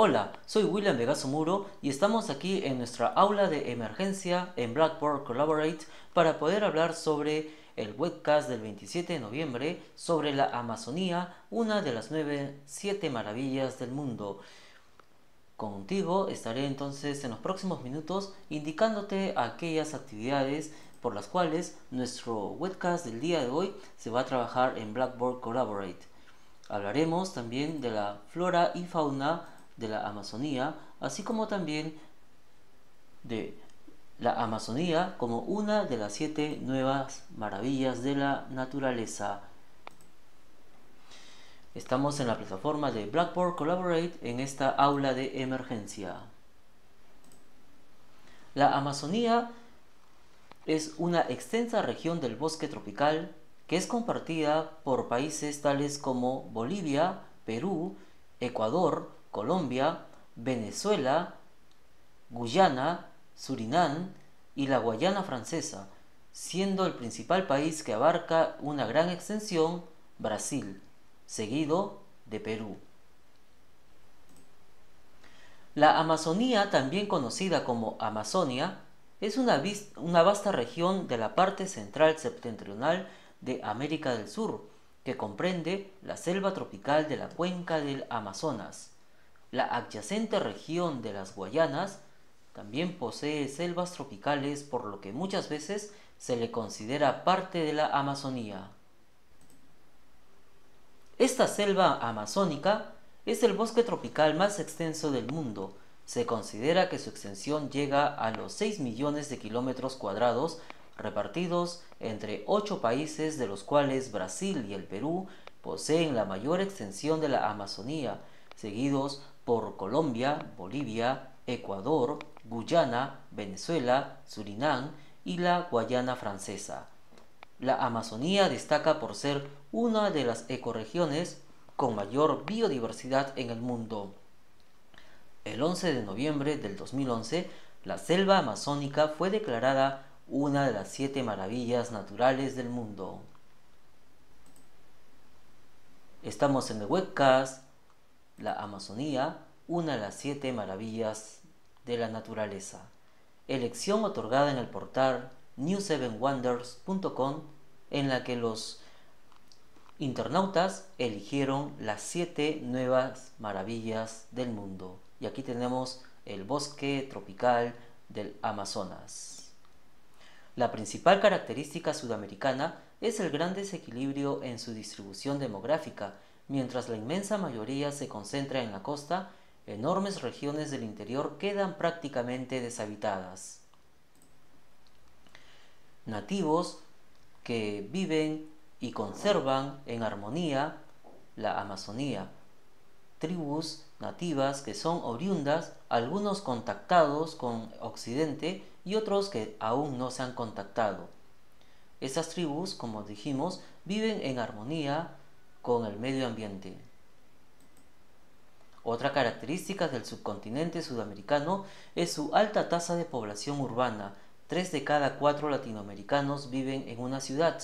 Hola, soy William Vegaso Muro y estamos aquí en nuestra aula de emergencia en Blackboard Collaborate para poder hablar sobre el webcast del 27 de noviembre sobre la Amazonía, una de las 7 maravillas del mundo. Contigo estaré entonces en los próximos minutos indicándote aquellas actividades por las cuales nuestro webcast del día de hoy se va a trabajar en Blackboard Collaborate. Hablaremos también de la flora y fauna de la Amazonía, así como también de la Amazonía como una de las 7 nuevas maravillas de la naturaleza. Estamos en la plataforma de Blackboard Collaborate en esta aula de emergencia. La Amazonía es una extensa región del bosque tropical que es compartida por países tales como Bolivia, Perú, Ecuador, Colombia, Venezuela, Guyana, Surinam y la Guayana Francesa, siendo el principal país que abarca una gran extensión Brasil, seguido de Perú. La Amazonía, también conocida como Amazonia, es una vasta región de la parte central septentrional de América del Sur, que comprende la selva tropical de la cuenca del Amazonas. La adyacente región de las Guayanas también posee selvas tropicales, por lo que muchas veces se le considera parte de la Amazonía. Esta selva amazónica es el bosque tropical más extenso del mundo. Se considera que su extensión llega a los 6 millones de kilómetros cuadrados, repartidos entre 8 países, de los cuales Brasil y el Perú poseen la mayor extensión de la Amazonía, seguidos por Colombia, Bolivia, Ecuador, Guyana, Venezuela, Surinam y la Guayana Francesa. La Amazonía destaca por ser una de las ecorregiones con mayor biodiversidad en el mundo. El 11 de noviembre del 2011, la selva amazónica fue declarada una de las 7 maravillas naturales del mundo. Estamos en el webcast La Amazonía, una de las 7 maravillas de la naturaleza. Elección otorgada en el portal new7wonders.com, en la que los internautas eligieron las 7 nuevas maravillas del mundo. Y aquí tenemos el bosque tropical del Amazonas. La principal característica sudamericana es el gran desequilibrio en su distribución demográfica. Mientras la inmensa mayoría se concentra en la costa, enormes regiones del interior quedan prácticamente deshabitadas. Nativos que viven y conservan en armonía la Amazonía. Tribus nativas que son oriundas, algunos contactados con Occidente y otros que aún no se han contactado. Estas tribus, como dijimos, viven en armonía con el medio ambiente. Otra característica del subcontinente sudamericano es su alta tasa de población urbana. 3 de cada 4 latinoamericanos viven en una ciudad.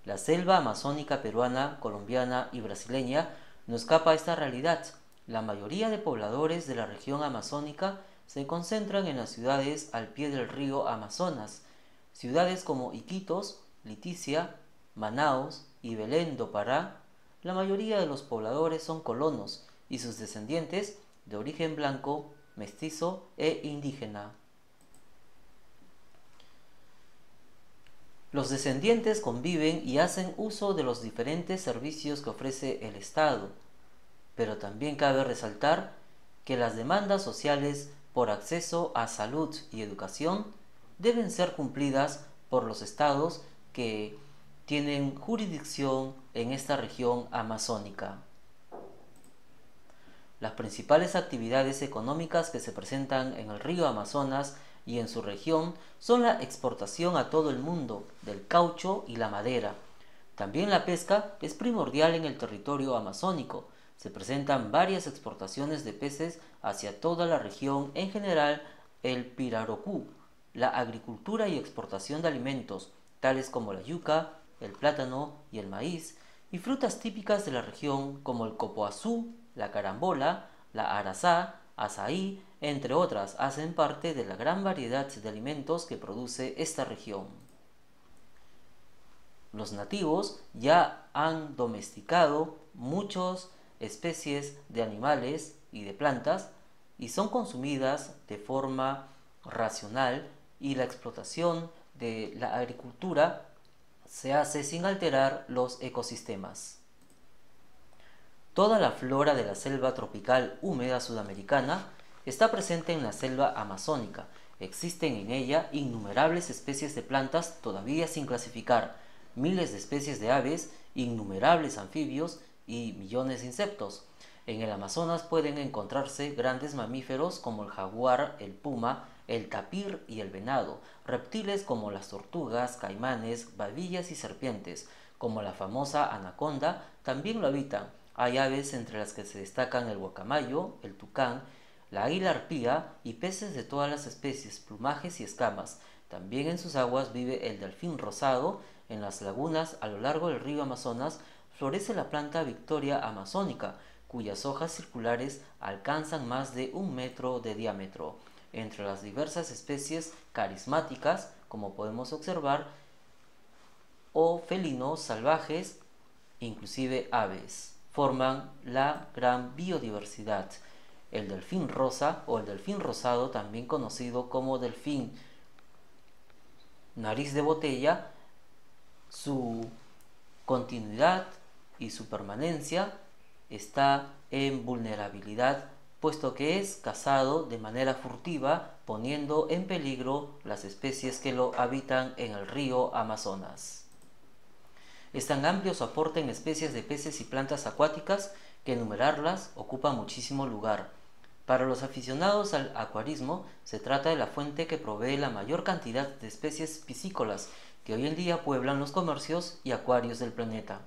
La selva amazónica peruana, colombiana y brasileña no escapa a esta realidad. La mayoría de pobladores de la región amazónica se concentran en las ciudades al pie del río Amazonas. Ciudades como Iquitos, Leticia, Manaos y Belén do Pará. La mayoría de los pobladores son colonos y sus descendientes de origen blanco, mestizo e indígena. Los descendientes conviven y hacen uso de los diferentes servicios que ofrece el Estado, pero también cabe resaltar que las demandas sociales por acceso a salud y educación deben ser cumplidas por los estados que tienen jurisdicción en esta región amazónica. Las principales actividades económicas que se presentan en el río Amazonas y en su región son la exportación a todo el mundo del caucho y la madera. También la pesca es primordial en el territorio amazónico. Se presentan varias exportaciones de peces hacia toda la región, en general el pirarucú, la agricultura y exportación de alimentos, tales como la yuca, el plátano y el maíz, y frutas típicas de la región como el copoazú, la carambola, la arazá, azaí, entre otras, hacen parte de la gran variedad de alimentos que produce esta región. Los nativos ya han domesticado muchas especies de animales y de plantas y son consumidas de forma racional, y la explotación de la agricultura se hace sin alterar los ecosistemas. Toda la flora de la selva tropical húmeda sudamericana está presente en la selva amazónica. Existen en ella innumerables especies de plantas todavía sin clasificar, miles de especies de aves, innumerables anfibios y millones de insectos. En el Amazonas pueden encontrarse grandes mamíferos como el jaguar, el puma, el tapir y el venado, reptiles como las tortugas, caimanes, babillas y serpientes, como la famosa anaconda, también lo habitan. Hay aves entre las que se destacan el guacamayo, el tucán, la águila arpía y peces de todas las especies, plumajes y escamas. También en sus aguas vive el delfín rosado. En las lagunas a lo largo del río Amazonas florece la planta Victoria amazónica, cuyas hojas circulares alcanzan más de 1 metro de diámetro. Entre las diversas especies carismáticas, como podemos observar, o felinos salvajes, inclusive aves, forman la gran biodiversidad. El delfín rosa o el delfín rosado, también conocido como delfín nariz de botella, su continuidad y su permanencia está en vulnerabilidad, puesto que es cazado de manera furtiva, poniendo en peligro las especies que lo habitan en el río Amazonas. Es tan amplio su aporte en especies de peces y plantas acuáticas que enumerarlas ocupa muchísimo lugar. Para los aficionados al acuarismo, se trata de la fuente que provee la mayor cantidad de especies piscícolas que hoy en día pueblan los comercios y acuarios del planeta.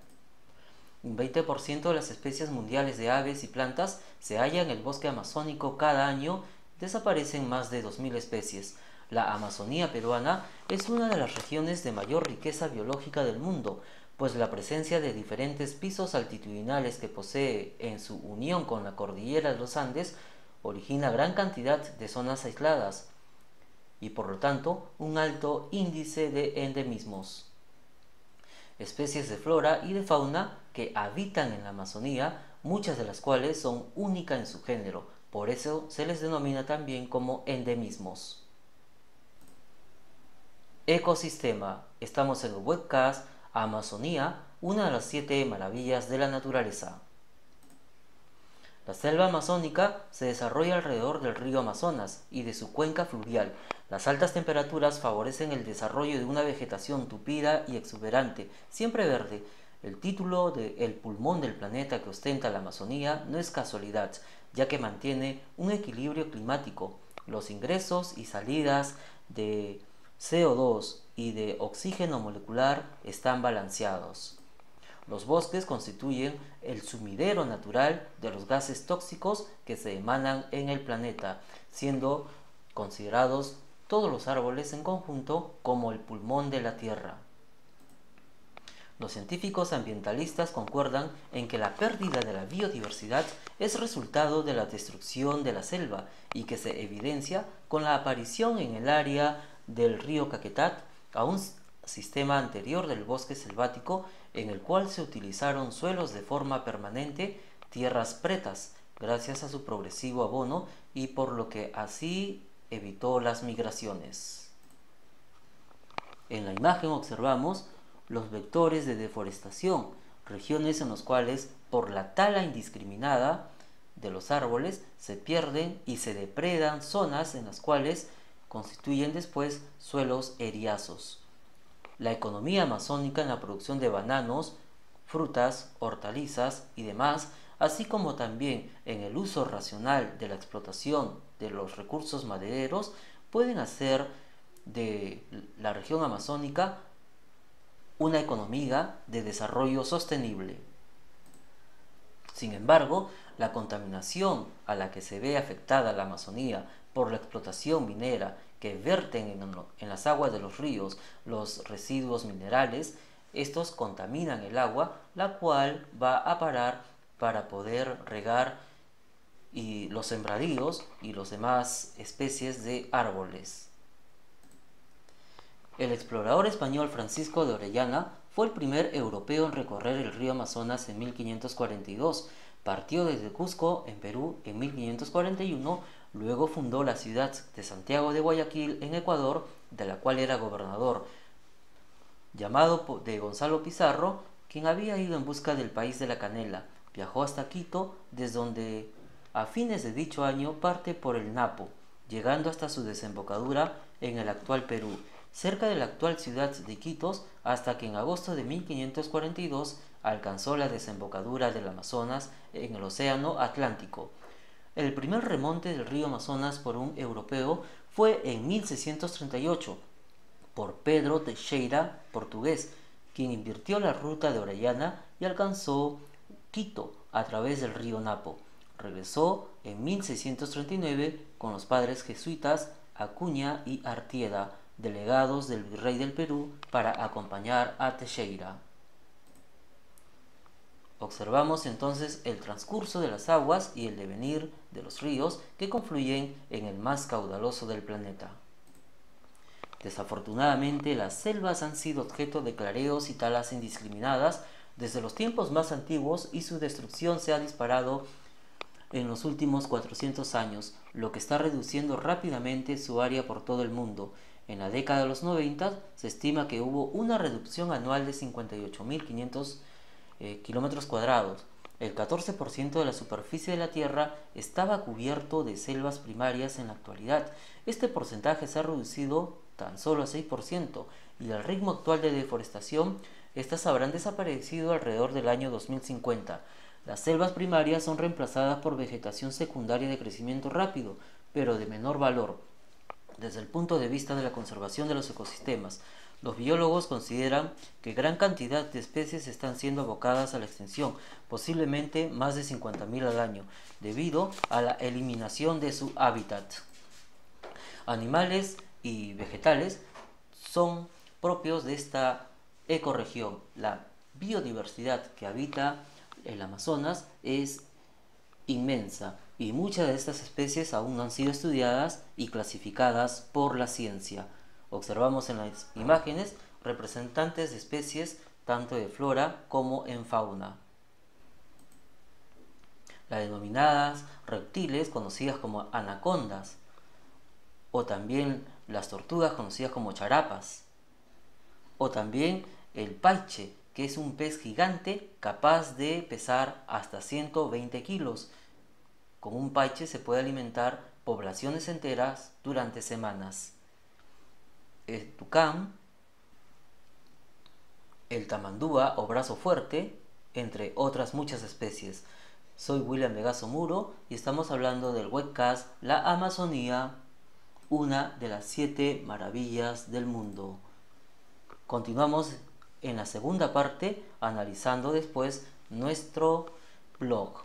Un 20% de las especies mundiales de aves y plantas se hallan en el bosque amazónico. Cada año desaparecen más de 2000 especies. La Amazonía peruana es una de las regiones de mayor riqueza biológica del mundo, pues la presencia de diferentes pisos altitudinales que posee en su unión con la cordillera de los Andes origina gran cantidad de zonas aisladas y por lo tanto un alto índice de endemismos. Especies de flora y de fauna que habitan en la Amazonía, muchas de las cuales son únicas en su género, por eso se les denomina también como endemismos. Ecosistema. Estamos en el webcast Amazonía, una de las 7 maravillas de la naturaleza. La selva amazónica se desarrolla alrededor del río Amazonas y de su cuenca fluvial. Las altas temperaturas favorecen el desarrollo de una vegetación tupida y exuberante, siempre verde. El título de El pulmón del planeta que ostenta la Amazonía no es casualidad, ya que mantiene un equilibrio climático. Los ingresos y salidas de CO2 y de oxígeno molecular están balanceados. Los bosques constituyen el sumidero natural de los gases tóxicos que se emanan en el planeta, siendo considerados todos los árboles en conjunto como el pulmón de la Tierra. Los científicos ambientalistas concuerdan en que la pérdida de la biodiversidad es resultado de la destrucción de la selva y que se evidencia con la aparición en el área del río Caquetá a un sistema anterior del bosque selvático en el cual se utilizaron suelos de forma permanente, tierras pretas, gracias a su progresivo abono y por lo que así evitó las migraciones. En la imagen observamos los vectores de deforestación, regiones en las cuales por la tala indiscriminada de los árboles se pierden y se depredan zonas en las cuales constituyen después suelos eriazos. La economía amazónica en la producción de bananos, frutas, hortalizas y demás, así como también en el uso racional de la explotación de los recursos madereros, pueden hacer de la región amazónica una economía de desarrollo sostenible. Sin embargo, la contaminación a la que se ve afectada la Amazonía por la explotación minera que verten en las aguas de los ríos los residuos minerales, estos contaminan el agua, la cual va a parar para poder regar y los sembradíos y los demás especies de árboles. El explorador español Francisco de Orellana fue el primer europeo en recorrer el río Amazonas en 1542. Partió desde Cusco, en Perú, en 1541, luego fundó la ciudad de Santiago de Guayaquil, en Ecuador, de la cual era gobernador, llamado de Gonzalo Pizarro, quien había ido en busca del país de la canela. Viajó hasta Quito, desde donde a fines de dicho año parte por el Napo, llegando hasta su desembocadura en el actual Perú, cerca de la actual ciudad de Iquitos, hasta que en agosto de 1542 alcanzó la desembocadura del Amazonas en el Océano Atlántico. El primer remonte del río Amazonas por un europeo fue en 1638 por Pedro Teixeira, portugués, quien invirtió la ruta de Orellana y alcanzó Quito a través del río Napo. Regresó en 1639 con los padres jesuitas Acuña y Artieda, delegados del virrey del Perú, para acompañar a Teixeira. Observamos entonces el transcurso de las aguas y el devenir de los ríos que confluyen en el más caudaloso del planeta. Desafortunadamente, las selvas han sido objeto de clareos y talas indiscriminadas desde los tiempos más antiguos y su destrucción se ha disparado en los últimos 400 años, lo que está reduciendo rápidamente su área por todo el mundo. En la década de los 90 se estima que hubo una reducción anual de 58.500 kilómetros cuadrados. El 14% de la superficie de la Tierra estaba cubierto de selvas primarias en la actualidad. Este porcentaje se ha reducido tan solo a 6%, y al ritmo actual de deforestación, estas habrán desaparecido alrededor del año 2050. Las selvas primarias son reemplazadas por vegetación secundaria de crecimiento rápido, pero de menor valor. Desde el punto de vista de la conservación de los ecosistemas, los biólogos consideran que gran cantidad de especies están siendo abocadas a la extinción, posiblemente más de 50.000 al año, debido a la eliminación de su hábitat. Animales y vegetales son propios de esta ecorregión. La biodiversidad que habita el Amazonas es inmensa y muchas de estas especies aún no han sido estudiadas y clasificadas por la ciencia. Observamos en las imágenes representantes de especies tanto de flora como en fauna. Las denominadas reptiles conocidas como anacondas, o también las tortugas conocidas como charapas, o también el paiche, que es un pez gigante capaz de pesar hasta 120 kilos. Con un paiche se puede alimentar poblaciones enteras durante semanas. El tucán, el tamandúa o brazo fuerte, entre otras muchas especies. Soy William Vegaso Muro y estamos hablando del webcast La Amazonía, una de las 7 maravillas del mundo. Continuamos en la segunda parte analizando después nuestro blog.